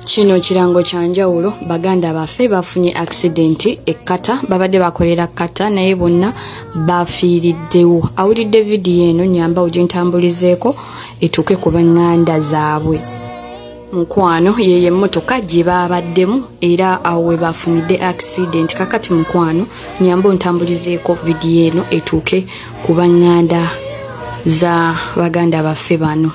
Kino kirango kya njawulo baganda baffe bafunye accident ekkata babadde bakolera kata naye bonna bafiiriddewo. Awulidde vidiyo eno nyamba ogintambulizeeko etuuke ku banganda zaabwe. Mukwano ye emmotoka gye babaddemu era awo we bafunidde accident. Kakati mukwano nyamba ontambulizeeko vidiyo eno etuuke ku banganda za baganda baffe bano.